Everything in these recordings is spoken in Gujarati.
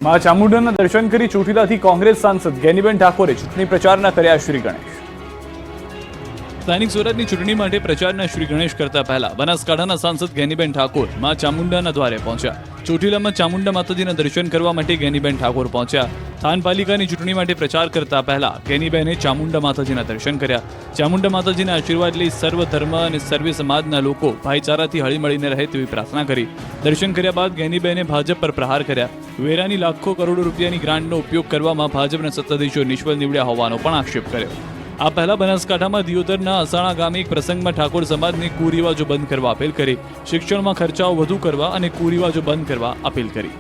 માં ચામુંડાના દર્શન કરી ચોટીલાથી કોંગ્રેસ સાંસદ ગેનીબેન ઠાકોરે ચૂંટણી પ્રચારના કર્યા શ્રી ગણેશ। સ્થાનિક સ્વરાજની ચૂંટણી માટે પ્રચારના શ્રી ગણેશ કરતા પહેલા બનાસકાંઠાના સાંસદ ગેનીબેન ઠાકોર માં ચામુંડાના દ્વારે પહોંચ્યા। ચોટીલામાં ચામુંડા માતાજીના દર્શન કરવા માટે ગેનીબેન ઠાકોર પહોંચ્યા। સ્થાનપાલિકાની ચૂંટણી માટે પ્રચાર કરતા પહેલા ગેનીબેને ચામુંડા માતાજીના દર્શન કર્યા। ચામુંડા માતાજીના આશીર્વાદ લઈ સર્વ ધર્મ અને સર્વે સમાજના લોકો ભાઈચારાથી હળીમળીને રહે તેવી પ્રાર્થના કરી। દર્શન કર્યા બાદ ગેનીબેને ભાજપ પર પ્રહાર કર્યા। વેરાની લાખો કરોડો રૂપિયાની ગ્રાન્ટનો ઉપયોગ કરવામાં ભાજપના સત્તાધીશો નિષ્ફળ નીવડ્યા હોવાનો પણ આક્ષેપ કર્યો। આ પહેલા બનાસકાંઠામાં દિયોદરના અસાણા ગામે એક પ્રસંગમાં ઠાકોર સમાજને કુરિવાજો બંધ કરવા અપીલ કરી। શિક્ષણમાં ખર્ચાઓ વધુ કરવા અને કુરિવાજો બંધ કરવા અપીલ કરી।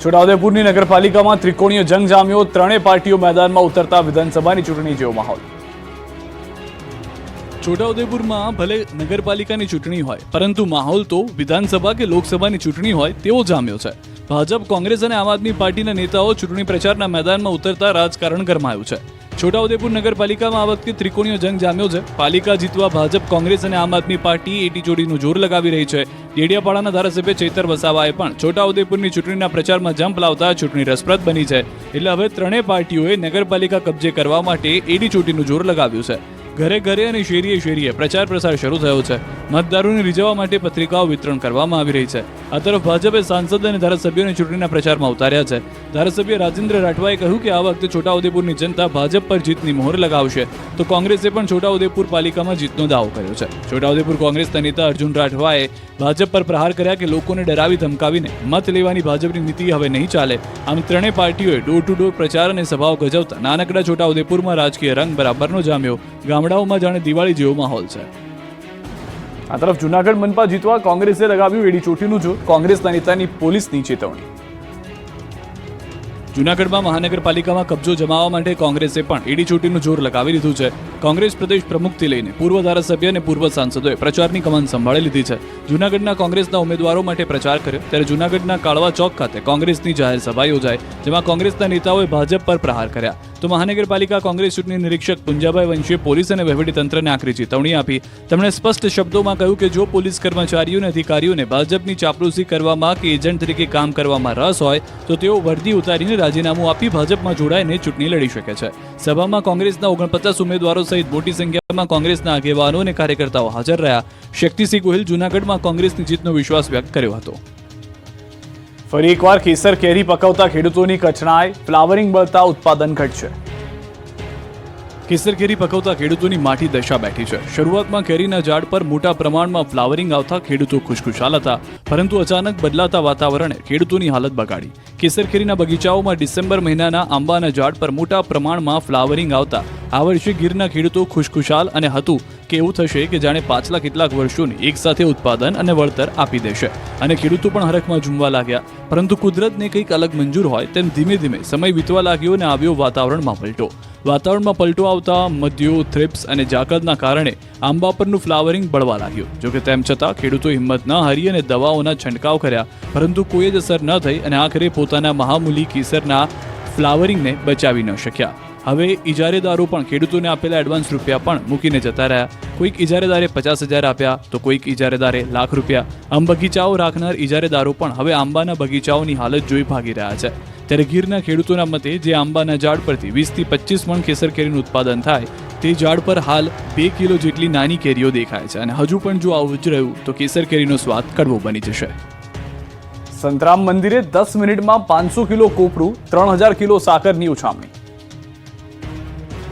છોટાઉદેપુરની નગરપાલિકામાં ત્રિકોણીય જંગ જામ્યો। ત્રણેય પાર્ટીઓ મેદાનમાં ઉતરતા વિધાનસભાની ચૂંટણી જેવો માહોલ। છોટાઉદેપુરમાં ભલે નગરપાલિકાની ચૂંટણી હોય પરંતુ માહોલ તો વિધાનસભા કે લોકસભાની ચૂંટણી હોય તેવો જામ્યો છે। ભાજપ, કોંગ્રેસ અને આમ આદમી પાર્ટીના નેતાઓ ચૂંટણી પ્રચારના મેદાનમાં ઉતરતા રાજકારણ ગરમાયું છે। છોટાઉદેપુર નગરપાલિકામાં આ વખતે ત્રિકોણીય જંગ જામ્યો છે। પાલિકા જીતવા ભાજપ, કોંગ્રેસ અને આમ આદમી પાર્ટી એટીચોટીનું જોર લગાવી રહી છે। ડેડિયાપાડાના ધારાસભ્ય ચૈતર વસાવાએ પણ છોટાઉદેપુરની ચૂંટણીના પ્રચારમાં જંપ લાવતા ચૂંટણી રસપ્રદ બની છે। એટલે હવે ત્રણેય પાર્ટીઓએ નગરપાલિકા કબજે કરવા માટે એટીચોટીનું જોર લગાવ્યું છે। ઘરે ઘરે અને શેરીએ શેરીએ પ્રચાર પ્રસાર શરૂ થયો છે। મતદારોને રીઝવવા માટે પત્રિકાઓ વિતરણ કરવામાં આવી રહી છે। આ તરફ ભાજપે સાંસદ અને ધારાસભ્યોને ચૂંટણીના પ્રચારમાં ઉતાર્યા છે। ધારાસભ્ય રાજેન્દ્ર રાઠવાએ કહ્યું કે આ વખતે છોટાઉદેપુરની જનતા ભાજપ પર જીતની મોહર લગાવશે, તો કોંગ્રેસે પણ છોટાઉદેપુર પાલિકામાં જીતનો દાવો કર્યો છે। છોટાઉદેપુર કોંગ્રેસના નેતા અર્જુન રાઠવાએ ભાજપ પર પ્રહાર કર્યા કે લોકોને ડરાવી ધમકાવીને મત લેવાની ભાજપની નીતિ હવે નહીં ચાલે। આમ ત્રણેય પાર્ટીઓએ ડોર ટુ ડોર પ્રચાર અને સભાઓ ગજવતા નાનકડા છોટાઉદેપુરમાં રાજકીય રંગ બરાબરનો જામ્યો। ગામડાઓમાં જાણે દિવાળી જેવો માહોલ છે। આ તરફ જૂનાગઢ મનપા જીતવા કોંગ્રેસે લગાવ્યું એડીચોટીનું જોર। કોંગ્રેસના નેતાની પોલીસની ચેતવણી। જૂનાગઢમાં મહાનગરપાલિકામાં કબજો જમાવવા માટે કોંગ્રેસે પણ એડીચોટીનું જોર લગાવી લીધું છે। કોંગ્રેસ પ્રદેશ પ્રમુખથી લઈને પૂર્વ ધારાસભ્ય અને પૂર્વ સાંસદોએ પ્રચારની કમાન સંભાળી લીધી છે। જૂનાગઢના કોંગ્રેસના ઉમેદવારો માટે પ્રચાર કર્યો, ત્યારે જૂનાગઢના કાળવા ચોક ખાતે કોંગ્રેસની જાહેર સભા યોજાઈ, જેમાં કોંગ્રેસના નેતાઓએ ભાજપ પર પ્રહાર કર્યા। તો મહાનગરપાલિકા કોંગ્રેસ ચૂંટણી નિરીક્ષક પુંજાભાઈ વંશીએ પોલીસ અને વહીવટીતંત્રને આકરી ચેતવણી આપી। તેમણે સ્પષ્ટ શબ્દોમાં કહ્યું કે જો પોલીસ કર્મચારીઓ અને અધિકારીઓને ભાજપની ચાપલૂસી કરવામાં કે એજન્ટ તરીકે કામ કરવામાં રસ હોય તો તેઓ વર્દી ઉતારીને રાજીનામું આપી ભાજપમાં જોડાઈને ચૂંટણી લડી શકે છે। સભામાં કોંગ્રેસના 49 ઉમેદવારો સહિત મોટી સંખ્યામાં કોંગ્રેસના આગેવાનો અને કાર્યકર્તાઓ હાજર રહ્યા। શક્તિસિંહ ગોહિલ જૂનાગઢમાં કોંગ્રેસની જીતનો વિશ્વાસ વ્યક્ત કર્યો હતો। ફરી એકવાર કેસર કેરી પકવતા ખેડૂતોની કચરાઈ। ફ્લાવરિંગ બળતા ઉત્પાદન ઘટશે। કેસર કેરી પકવતા ખેડૂતોની માઠી દશા બેઠી છે। શરૂઆતમાં કેરીના ઝાડ પર મોટા પ્રમાણમાં ફ્લાવરિંગ આવતા ખેડૂતો ખુશખુશાલ હતા, પરંતુ અચાનક બદલાતા વાતાવરણે ખેડૂતોની હાલત બગાડી। કેસર કેરીના બગીચાઓમાં ડિસેમ્બર મહિનાના આંબાના ઝાડ પર મોટા પ્રમાણમાં ફ્લાવરિંગ આવતા આ વર્ષે ગીરના ખેડૂતો ખુશખુશાલ અને હતું કે એવું થશે કે જાણે પાછલા કેટલાક વર્ષોની એક સાથે ઉત્પાદન અને વળતર આપી દેશે, અને ખેડૂતો પણ હરખમાં ઝૂમવા લાગ્યા। પરંતુ કુદરતને કંઈક અલગ મંજૂર હોય તેમ ધીમે ધીમે સમય વીતવા લાગ્યો અને આવ્યો વાતાવરણમાં પલટો। વાતાવરણમાં પલટો આવતા મધ્યો, થ્રિપ્સ અને જાકડના કારણે આંબા પરનું ફ્લાવરિંગ બળવા લાગ્યું। જોકે તેમ છતાં ખેડૂતો હિંમત ન હારી અને દવાઓના છંટકાવ કર્યા, પરંતુ કોઈ જ અસર ન થઈ અને આખરે પોતાના મહામૂલી કેસરના ફ્લાવરિંગને બચાવી ન શક્યા। હવે ઇજારેદારો પણ ખેડૂતોને આપેલા એડવાન્સ રૂપિયા પણ મૂકીને જતા રહ્યા। કોઈક ઇજારેદારે 50,000 આપ્યા તો કોઈક ઇજારેદારે લાખ રૂપિયા। આમ બગીચાઓ રાખનાર ઇજારેદારો પણ હવે આંબાના બગીચાઓની હાલત જોઈ ભાગી રહ્યા છે। ત્યારે ગીરના ખેડૂતોના મતે જે આંબાના ઝાડ પરથી 20 થી 25 મણ કેસર કેરીનું ઉત્પાદન થાય તે ઝાડ પર હાલ 2 કિલો જેટલી નાની કેરીઓ દેખાય છે, અને હજુ પણ જો આવું જ રહ્યું તો કેસર કેરીનો સ્વાદ કડવો બની જશે। સંતરામ મંદિરે 10 મિનિટમાં 500 કિલો કોપરું, 3000 કિલો સાકરની ઉછામણી।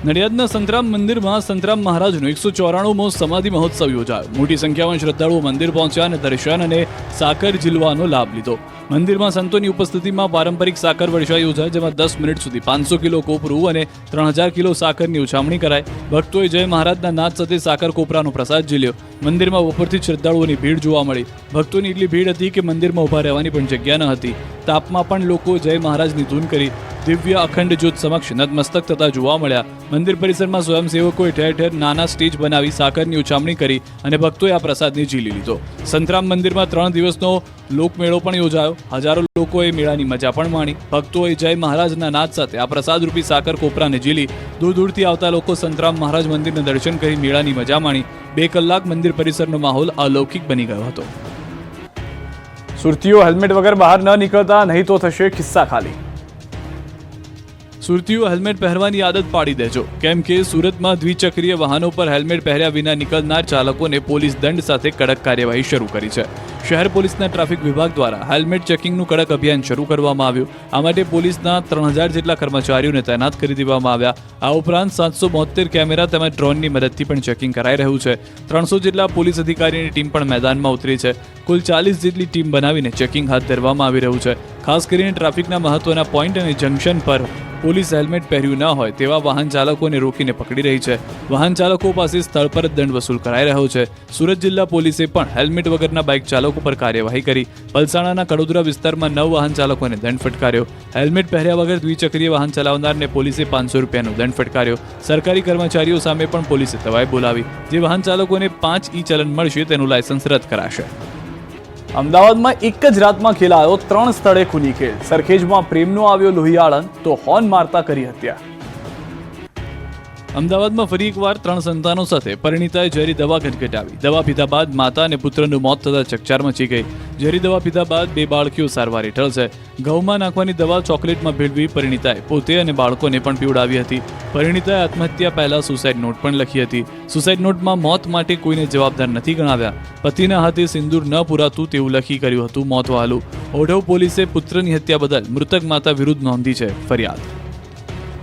નડિયાદના સંતરામ મંદિરમાં સંતરામ મહારાજનો 194મો સમાધિ મહોત્સવ યોજાયો। મોટી સંખ્યામાં શ્રદ્ધાળુઓ મંદિર પહોંચ્યા અને દર્શન અને સાકર ઝીલવાનો લાભ લીધો। મંદિરમાં સંતોની ઉપસ્થિતિમાં પારંપરિક સાકર વર્ષા યોજાઈ, જેમાં 10 મિનિટ સુધી 500 કિલો કોપરું અને 3000 કિલો સાકરની ઉછામણી કરાઈ। ભક્તોએ જય મહારાજના નાદ સાથે સાકર કોપરાનો પ્રસાદ ઝીલ્યો। મંદિરમાં બપોરથી શ્રદ્ધાળુઓની ભીડ જોવા મળી। ભક્તોની એટલી ભીડ હતી કે મંદિરમાં ઊભા રહેવાની પણ જગ્યા ન હતી। તાપમાં પણ લોકો જય મહારાજની ધૂન કરી દિવ્ય અખંડ જ્યોત સમક્ષ નતમસ્તક થતા જોવા મળ્યા। મંદિર પરિસરમાં સ્વયંસેવકોએ ઠેર ઠેર નાના સ્ટેજ બનાવી સાકરની ઉછામણી કરી અને ભક્તોએ આ પ્રસાદને ઝીલી લીધો। સંતરામ મંદિરમાં 3 દિવસનો લોકમેળો પણ યોજાયો। હજારો લોકોએ મેળાની મજા પણ માણી। ભક્તોએ જય મહારાજના નાદ સાથે આ પ્રસાદરૂપી સાકર કોપરાને ઝીલી। દૂર દૂરથી આવતા લોકો સંતરામ મહારાજ મંદિરના દર્શન કરી મેળાની મજા માણી। 2 કલાક મંદિર પરિસરનો માહોલ અલૌકિક બની ગયો હતો। સુરતીઓ હેલ્મેટ વગર બહાર ન નીકળતા, નહીં તો થશે ખિસ્સા ખાલી. સુરતીઓ હેલ્મેટ પહેરવાની આદત પાડી દેજો, કેમ કે સુરતમાં દ્વિચક્રીય વાહનો પર હેલ્મેટ પહેર્યા વિના નીકળનાર ચાલકોને પોલીસ દંડ સાથે કડક કાર્યવાહી શરૂ કરી છે. શહેર પોલીસના ટ્રાફિક વિભાગ દ્વારા હેલ્મેટ ચેકિંગનું કડક અભિયાન શરૂ કરવામાં આવ્યું. આ માટે પોલીસના 3000 જેટલા કર્મચારીઓને તૈનાત કરી દેવામાં આવ્યા. આ ઉપરાંત 772 કેમેરા તેમજ ડ્રોનની મદદથી પણ ચેકિંગ કરાઈ રહ્યું છે. 300 જેટલા પોલીસ અધિકારીની ટીમ પણ મેદાનમાં ઉતરી છે. કુલ 40 જેટલી ટીમ બનાવીને ચેકિંગ હાથ ધરવામાં આવી રહ્યું છે. ખાસ કરીને ટ્રાફિકના મહત્વના પોઈન્ટ અને જંકશન પર પોલીસ હેલ્મેટ પહેર્યું ન હોય તેવા વાહન ચાલકોને રોકીને પકડી રહી છે. વાહન ચાલકો પાસે સ્થળ પર જ દંડ વસૂલ કરાઈ રહ્યો છે. સુરત જિલ્લા પોલીસે પણ હેલ્મેટ વગરના બાઇક ચાલકો પર કાર્યવાહી કરી. પલસાણાના કડોદરા વિસ્તારમાં 9 વાહન ચાલકોને દંડ ફટકાર્યો. હેલ્મેટ પહેર્યા વગર દ્વિચક્રીય વાહન ચલાવનારને પોલીસે 500 રૂપિયાનો દંડ ફટકાર્યો. સરકારી કર્મચારીઓ સામે પણ પોલીસે તવાઈ બોલાવી. જે વાહન ચાલકોને 5 ચલન મળશે તેનું લાયસન્સ રદ કરાશે. અમદાવાદમાં એક જ રાતમાં ખેલાયો 3 સ્થળે ખૂની ખેલ. સરખેજમાં પ્રેમનો આવ્યો લોહિયાળન, તો હોર્ન મારતા કરી હત્યા. અમદાવાદમાં ફરી એકવાર 3 સંતાનો સાથે પરિણીતાએ ઝેરી દવા ગટગટાવી. દવા પીધા બાદ માતા અને પુત્રનું મોત થતા ચકચાર મચી ગઈ. ઝેરી દવા પીધા બાદ 2 બાળકીઓ સારવાર હેઠળ છે. ઘઉંમાં નાખવાની દવા ચોકલેટમાં ભેળવી પરિણીતાએ પોતે અને બાળકોને પણ પીવડાવી હતી. પરિણીતાએ આત્મહત્યા પહેલા સુસાઇડ નોટ પણ લખી હતી. સુસાઇડ નોટમાં મોત માટે કોઈને જવાબદાર નથી ગણાવ્યા. પતિના હાથે સિંદૂર ન પુરાતું તેવું લખી કર્યું હતું મોત વહાલું. ઓઢવ પોલીસે પુત્રની હત્યા બદલ મૃતક માતા વિરુદ્ધ નોંધી છે ફરિયાદ.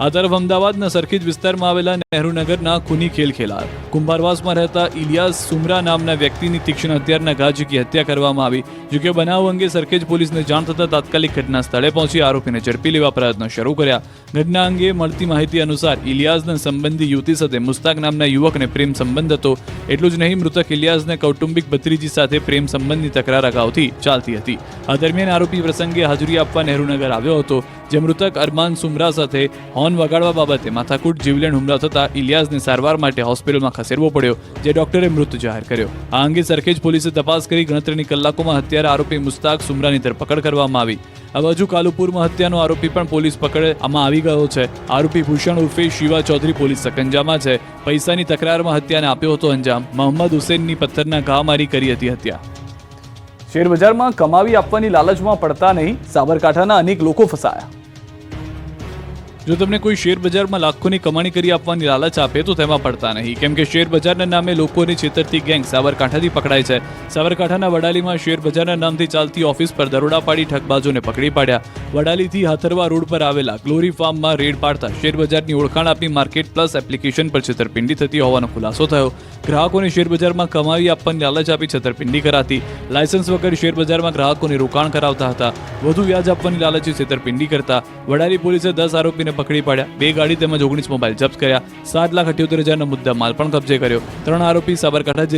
આ તરફ અમદાવાદના સરખેજ વિસ્તારમાં આવેલા નહેરુનગરના ખૂની ખેલ ખેલાયો. કુંભારવાસમાં રહેતા ઇલિયાસ સુમરા નામના વ્યક્તિની તીક્ષ્ણ હથિયારના ઘા ઝીકી હત્યા કરવામાં આવી. જોકે બનાવ અંગે સરખેજ પોલીસને જાણ થતાં તાત્કાલિક ઘટના સ્થળે પહોંચી આરોપીને ઝડપી લેવા પ્રયત્નો શરૂ કર્યા. ઘટના અંગે મળતી માહિતી અનુસાર ઇલિયાસના સંબંધી યુવતી સાથે મુસ્તાક નામના યુવકને પ્રેમ સંબંધ હતો. એટલું જ નહીં, મૃતક ઇલિયાસને કૌટુંબિક ભત્રીજી સાથે પ્રેમ સંબંધની તકરાર અગાઉથી ચાલતી હતી. આ દરમિયાન આરોપી પ્રસંગે હાજરી આપવા નહેરુનગર આવ્યો હતો, જે મૃતક અરમાન સુમરા સાથે હોર્ન વગાડવા બાબતે માથાકૂટ જીવલેણ હુમલો થતા ઇલિયાસને સારવાર માટે હોસ્પિટલમાં ખસેડવો પડ્યો, જે ડોક્ટરે મૃત જાહેર કર્યો. આ અંગે સરખેજ પોલીસે તપાસ કરી ગણતરીની કલાકોમાં હત્યારા આરોપી મુસ્તાક સુમરાની ધરપકડ કરવામાં આવી. આ બાજુ કાલુપુરમાં હત્યાનો આરોપી પણ પોલીસ પકડમાં આવી ગયો છે. આરોપી ભૂષણ ઉર્ફે શિવા ચૌધરી પોલીસ સકંજામાં છે. પૈસાની તકરારમાં હત્યાને આપ્યો હતો અંજામ. મોહમ્મદ હુસેનની પથ્થરના ઘા મારી કરી હતી હત્યા. શેરબજારમાં કમાવી આપવાની લાલચમાં પડતા નહીં, સાબરકાંઠાના અનેક લોકો ફસાયા. જો તમને કોઈ શેર બજારમાં લાખોની કમાણી કરી આપવાની લાલચ આપે તો તેમાં પડતા નહીં, કેમ કે શેર બજારના નામે લોકોને છેતરતી ગેંગ સાબરકાંઠાથી પકડાય છે. સાબરકાંઠાના વડાલીમાં શેર બજારના નામથી ચાલતી ઓફિસ પર દરોડા પાડી ઠગબાજોને પકડી પાડ્યા. વડાલીથી હાથરવા રોડ પર આવેલા ગ્લોરી ફાર્મમાં રેડ પાડતા શેર બજારની ઓળખાણ આપી માર્કેટ પ્લસ એપ્લિકેશન પર છેતરપિંડી થતી હોવાનો ખુલાસો થયો. ગ્રાહકોને શેર બજારમાં કમાવી આપવાની લાલચ આપી છેતરપિંડી કરાતી. લાયસન્સ વગર શેર બજારમાં ગ્રાહકોને રોકાણ કરાવતા હતા. વધુ વ્યાજ આપવાની લાલચે છેતરપિંડી કરતા વડાલી પોલીસે 10 આરોપીને પકડી પાડ્યા. 2 ગાડી તેમજ 19 મોબાઈલ જપ્ત કર્યા. 7,78,000નો મુદ્દા માલ પણ કબજે કર્યો. 3 આરોપી સાબરકાંઠા